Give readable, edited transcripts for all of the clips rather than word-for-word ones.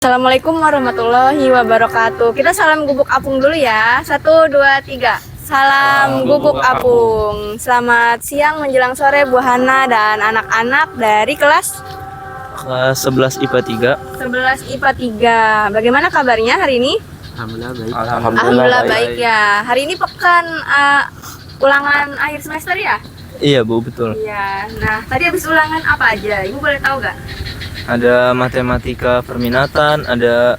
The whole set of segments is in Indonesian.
Assalamualaikum warahmatullahi wabarakatuh. Kita salam gubuk apung dulu ya. 1, 2, 3. Salam gubuk apung. Selamat siang menjelang sore Bu Hana dan anak-anak dari kelas 11 IPA 3. 11 IPA 3. Bagaimana kabarnya hari ini? Alhamdulillah baik. Alhamdulillah baik ya. Hari ini pekan ulangan akhir semester ya? Iya Bu, betul. Iya. Nah, tadi habis ulangan apa aja? Ibu boleh tahu gak? Ada matematika perminatan, ada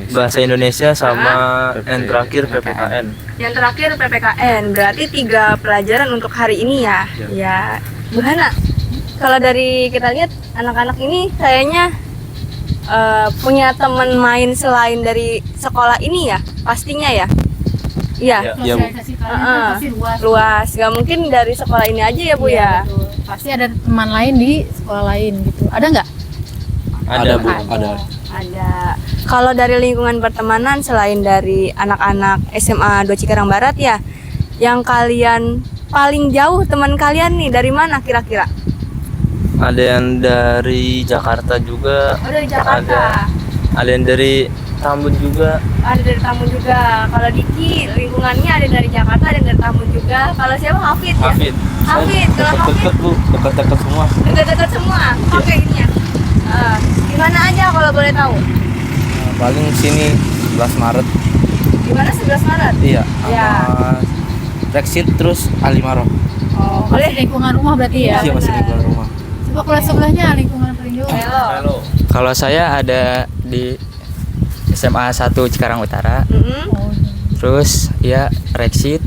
bahasa Indonesia sama yang terakhir PPKN. Yang terakhir PPKN, berarti 3 pelajaran untuk hari ini ya. Ya, Bu Hana, kalau dari kita lihat anak-anak ini kayaknya punya teman main selain dari sekolah ini ya, pastinya ya. Iya. Ya, Bu. Sosialisasi kalian kan pasti luas. Luas, gak mungkin dari sekolah ini aja ya Bu Iya, ya. betul. Pasti ada teman lain di sekolah lain gitu. Ada nggak? Ada Bu, Ada. Kalau dari lingkungan pertemanan selain dari anak-anak SMA 2 Cikarang Barat ya, yang kalian paling jauh teman kalian nih dari mana kira-kira? Ada yang dari Jakarta juga. Oh, dari Jakarta. Ada yang dari Tambun juga. Ada dari Tambun juga. Kalau Diki lingkungannya ada dari Jakarta, ada dari Tambun juga. Kalau siapa Hafid ya? Hafid. Hafid, kalau Hafid Dekat Bu, dekat-dekat semua. dekat-dekat semua. Oke ini ya. Di mana aja kalau boleh tahu? Paling sini 11 Maret. Di mana 11 Maret? Iya. Ya. Sama Brexit terus Alimaro. Oh, Masih boleh. lingkungan rumah berarti ya? Iya masih di luar rumah. Coba kelas sebelahnya lingkungan paling jauh. Halo. Kalau saya ada di SMA 1 Cikarang Utara, Oh, terus ya Rexit,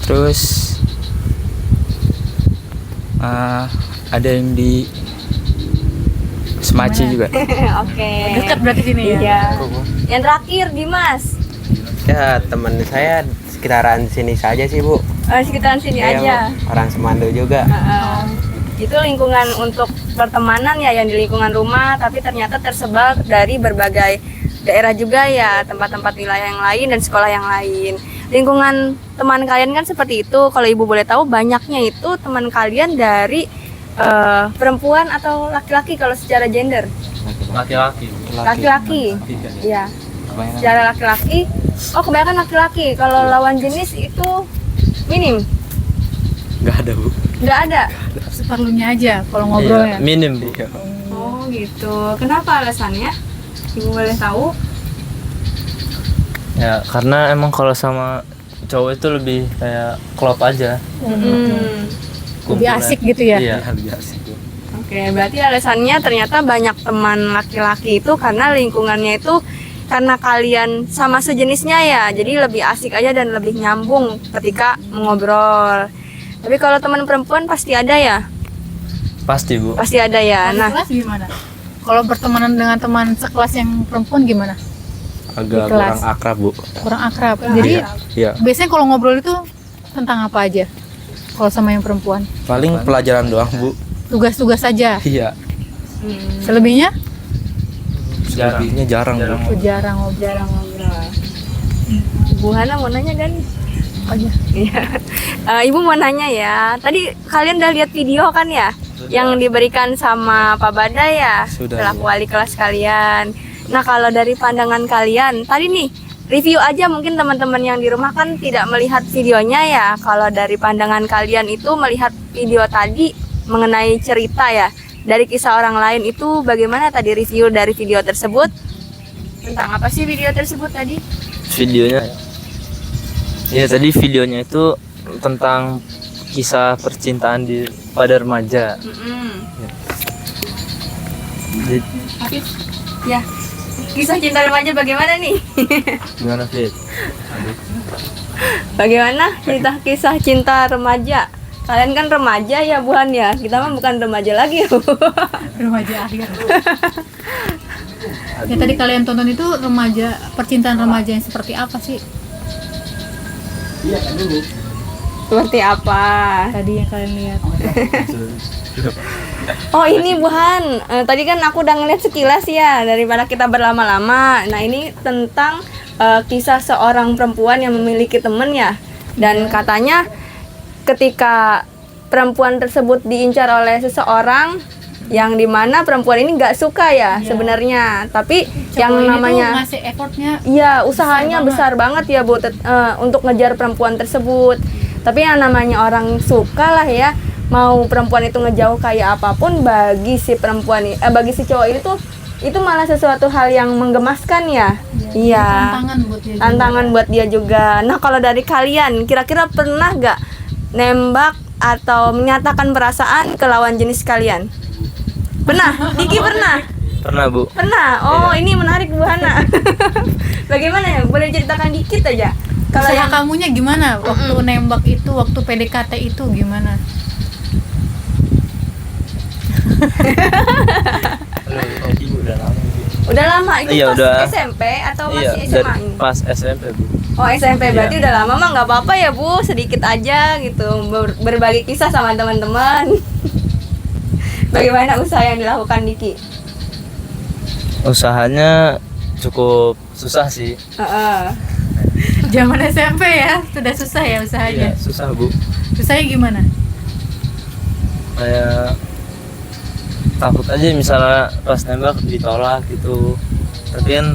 terus ada yang di Semaci juga. Oke. dekat berarti sini ya? Iya. Yang terakhir Dimas. Ya teman saya sekitaran sini saja sih Bu. Sekitaran sini Saya aja. orang Semando juga. Itu lingkungan untuk pertemanan ya yang di lingkungan rumah, tapi ternyata tersebar dari berbagai daerah juga ya, tempat-tempat wilayah yang lain dan sekolah yang lain. Lingkungan teman kalian kan seperti itu. Kalau Ibu boleh tahu, banyaknya itu teman kalian dari perempuan atau laki-laki kalau secara gender? Laki-laki. Laki-laki. Iya. Secara laki-laki. Oh, kebanyakan laki-laki. Kalau lawan jenis itu minim. Enggak ada Bu. Nggak ada. Seperlunya aja kalau ngobrol ya? Minim Bu. Oh gitu. Kenapa alasannya? Ibu boleh tahu? Ya, karena emang kalau sama cowok itu lebih kayak klop aja. Lebih Kumpulan. asik gitu ya? Iya. Lebih asik Bu. Oke, berarti alasannya ternyata banyak teman laki-laki itu karena lingkungannya itu karena kalian sama sejenisnya ya, jadi lebih asik aja dan lebih nyambung ketika mengobrol. Tapi kalau teman perempuan pasti ada ya? Pasti Bu. Pasti ada ya. Kalau Nah, kelas gimana? Kalau bertemanan dengan teman sekelas yang perempuan gimana? Agak Di kelas. kurang akrab Bu. Kurang akrab. Jadi Iya. biasanya kalau ngobrol itu tentang apa aja? Kalau sama yang perempuan? Paling pelajaran doang Bu. Tugas-tugas saja. Iya. Selebihnya? Selebihnya jarang Bu. Oh, jarang ngobrol. jarang ngobrol. Bu Hana mau nanya kan? Oh, iya. Iya. Ibu mau nanya ya. Tadi kalian udah lihat video kan ya? Yang diberikan sama Pak Bada ya? Sudah, Selaku wali kelas kalian. Nah, kalau dari pandangan kalian, tadi nih review aja mungkin teman-teman yang di rumah kan tidak melihat videonya ya. Kalau dari pandangan kalian itu melihat video tadi mengenai cerita ya dari kisah orang lain itu bagaimana tadi review dari video tersebut? Tentang apa sih video tersebut tadi? Videonya. Ya, tadi videonya itu tentang kisah percintaan pada remaja. Jadi, Hafiz, ya. Kisah cinta remaja bagaimana nih? gimana Fit? Bagaimana cerita kisah cinta remaja? Kalian kan remaja ya Buhan ya? Kita mah bukan remaja lagi. Remaja akhir. Ya tadi kalian tonton itu remaja, percintaan remaja yang seperti apa sih? Seperti apa? Tadi yang kalian lihat. Oh ini Buhan, tadi kan aku udah ngeliat sekilas ya daripada kita berlama-lama. Nah ini tentang kisah seorang perempuan yang memiliki temen ya. Dan katanya ketika perempuan tersebut diincar oleh seseorang, yang dimana perempuan ini nggak suka ya Iya. sebenarnya, tapi Cowok yang ini tuh namanya ngasih effortnya. iya usahanya besar banget ya Bu untuk ngejar perempuan tersebut. Tapi yang namanya orang suka lah ya, mau perempuan itu ngejauh kayak apapun, bagi si perempuan bagi si cowok itu malah sesuatu hal yang menggemaskan ya. Iya. Tantangan buat dia. Tantangan buat dia juga. Nah, kalau dari kalian, kira-kira pernah gak nembak atau menyatakan perasaan ke lawan jenis kalian? Pernah? Diki pernah? Pernah Bu. Pernah? Oh, ini menarik Bu Hana. Bagaimana ya? Boleh ceritakan dikit aja. Kalau Usaha yang kamunya gimana? Waktu nembak itu, waktu PDKT itu gimana? udah lama itu Iya, pas udah. SMP atau Iya, masih dari SMA ini? pas SMP Bu. Oh, SMP berarti Iya. udah lama mah nggak apa-apa ya Bu, sedikit aja gitu berbagi kisah sama teman-teman. Bagaimana usaha yang dilakukan Diki? Usahanya cukup susah sih. Heeh. Zaman SMP ya, sudah susah ya usahanya. Iya, susah Bu. Susahnya gimana? Kayak takut aja misalnya pas nembak ditolak gitu. Tapi kan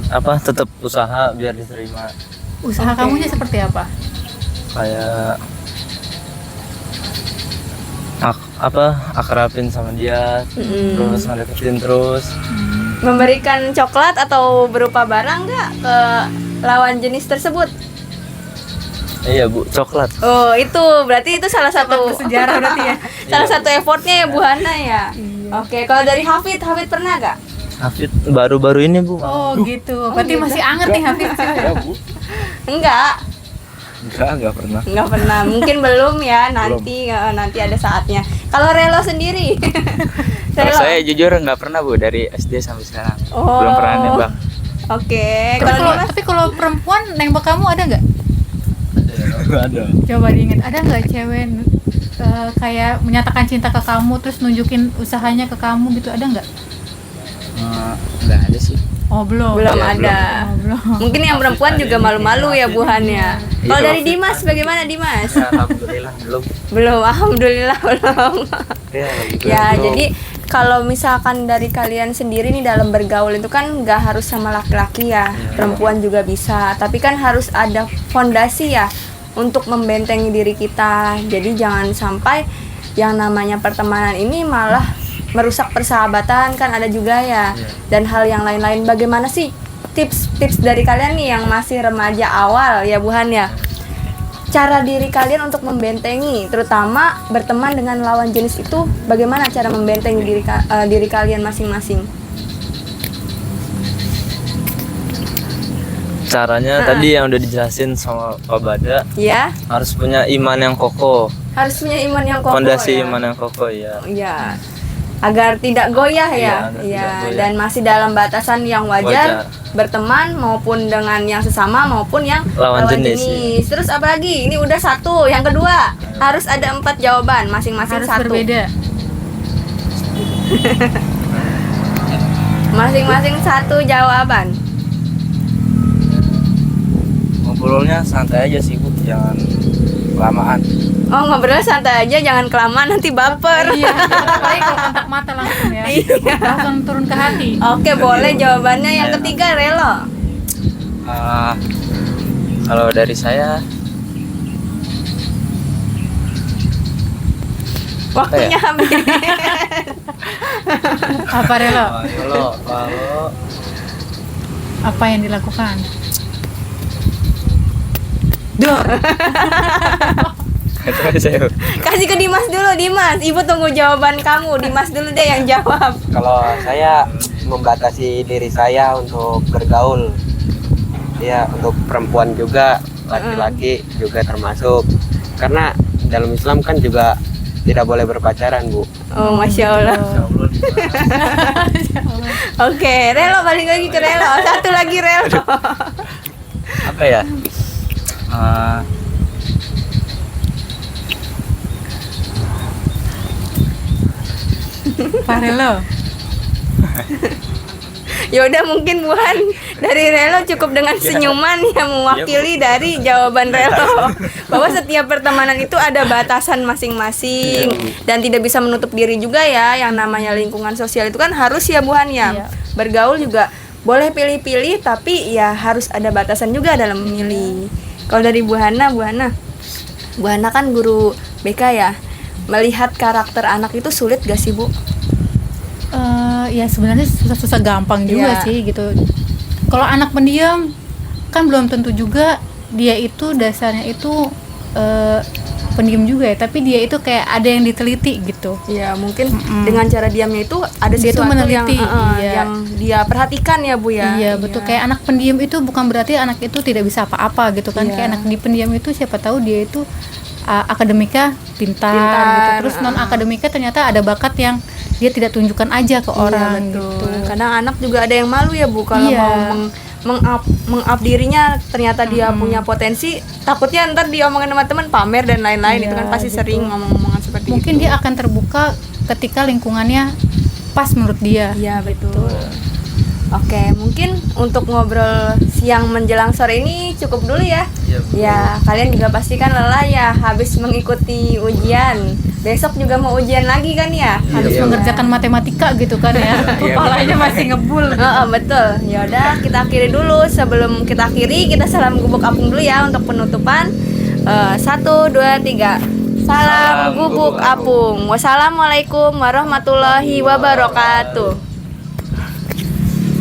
tetap usaha biar diterima. Usaha Oke. kamunya seperti apa? Kayak akrabin sama dia, terus ngedeketin terus. Memberikan coklat atau berupa barang nggak ke lawan jenis tersebut? Iya Bu, coklat. Oh, itu berarti itu salah satu bersejarah berarti ya? salah satu effortnya ya Bu Hana ya. Oke, kalau dari Hafid pernah nggak? Hafid baru-baru ini Bu. Oh gitu, berarti masih anget nih Hafid. Enggak Enggak pernah. pernah. Mungkin belum ya, nanti ada saatnya. Kalau Relo sendiri, Kalau Relo. saya jujur nggak pernah Bu, dari SD sampai sekarang. Oh. Belum pernah nembak. Oke, Tapi kalau kalau Dimas? tapi kalau perempuan nembak kamu ada nggak? Enggak ada. Coba diingat, ada nggak cewek kayak menyatakan cinta ke kamu terus nunjukin usahanya ke kamu gitu, ada nggak? Nggak ada sih. Oh belum. Belum Iya, ada. Oh, belum. Mungkin yang perempuan juga malu-malu ya Bu Han ya. Kalau Iya. dari Dimas bagaimana Dimas? Alhamdulillah belum. Belum, alhamdulillah belum. Ya, Ya, jadi kalau misalkan dari kalian sendiri nih dalam bergaul itu kan nggak harus sama laki-laki ya, perempuan juga bisa. Tapi kan harus ada fondasi ya untuk membentengi diri kita. Jadi jangan sampai yang namanya pertemanan ini malah merusak persahabatan, kan ada juga ya. Dan hal yang lain-lain. Bagaimana sih tips-tips dari kalian nih yang masih remaja awal ya Bu Han ya? Cara diri kalian untuk membentengi, terutama berteman dengan lawan jenis itu, bagaimana cara membentengi diri kalian masing-masing? Caranya tadi yang udah dijelasin sama Pak Bada, Ya, harus punya iman yang kokoh, harus punya iman yang kokoh. fondasi ya. iman yang kokoh ya. Ya, agar tidak goyah ya. Iya, agar Ya, tidak goyah. dan masih dalam batasan yang wajar, berteman maupun dengan yang sesama maupun yang Lawan jenis, Terus apa lagi? Ini udah satu. Yang kedua, harus ada 4 jawaban, masing-masing Harus satu. berbeda. Masing-masing satu jawaban. Ngobrolnya santai aja sih Bu, jangan kelamaan. Oh, ngobrol santai aja, jangan kelamaan nanti baper. Iya, apalagi kalau kontak mata langsung ya. Langsung turun ke hati. Oke, boleh jawabannya yang ketiga, Relo. Kalau dari saya Waktunya habis. Apa Relo? Kalau Apa yang dilakukan? itu saya Kasih ke Dimas dulu, Dimas. Ibu tunggu jawaban kamu. Dimas dulu deh yang jawab. Kalau saya membatasi diri saya untuk bergaul, ya untuk perempuan juga, laki-laki juga termasuk. Karena dalam Islam kan juga tidak boleh berpacaran, Bu. Oh, Masya Allah. Oke, Relo, balik lagi ke Relo. Satu lagi Relo. apa ya? Pak Relo. Ya udah mungkin Buan dari Relo cukup dengan senyuman yang mewakili dari jawaban Relo bahwa setiap pertemanan itu ada batasan masing-masing dan tidak bisa menutup diri juga ya, yang namanya lingkungan sosial itu kan harus ya Buan ya. Iya. Bergaul juga boleh pilih-pilih tapi ya harus ada batasan juga dalam memilih. Kalau dari Bu Hana kan guru BK ya. Melihat karakter anak itu sulit gak sih Bu? Ya sebenarnya susah-susah gampang juga Iya. sih gitu. Kalau anak pendiam kan belum tentu juga dia itu dasarnya itu pendiam juga ya, tapi dia itu kayak ada yang diteliti gitu. Ya mungkin dengan cara diamnya itu ada Dia tuh sesuatu meneliti, iya. yang dia perhatikan ya Bu ya. Iya betul, kayak anak pendiam itu bukan berarti anak itu tidak bisa apa-apa gitu kan. Iya. Kayak anak di pendiam itu siapa tahu dia itu akademika pintar gitu. Terus non akademika ternyata ada bakat yang dia tidak tunjukkan aja ke orang Iya, betul. gitu. Kadang anak juga ada yang malu ya Bu kalau Iya. mau meng-up dirinya, ternyata dia punya potensi, takutnya ntar diomongin sama teman pamer dan lain-lain. Iya, Itu kan pasti gitu. sering ngomong-ngomongan seperti Mungkin itu. dia akan terbuka ketika lingkungannya pas menurut dia. Iya betul. Oke, mungkin untuk ngobrol siang menjelang sore ini cukup dulu ya. Iya, Bu. Ya, kalian juga pasti kan lelah ya habis mengikuti ujian. Besok juga mau ujian lagi kan ya? Harus mengerjakan matematika gitu kan ya. Kepalanya masih ngebul. Betul. Ya udah kita akhiri dulu. Sebelum kita akhiri, kita salam gubuk apung dulu ya untuk penutupan. 1, 2, 3. Salam gubuk apung. Wassalamualaikum warahmatullahi wabarakatuh.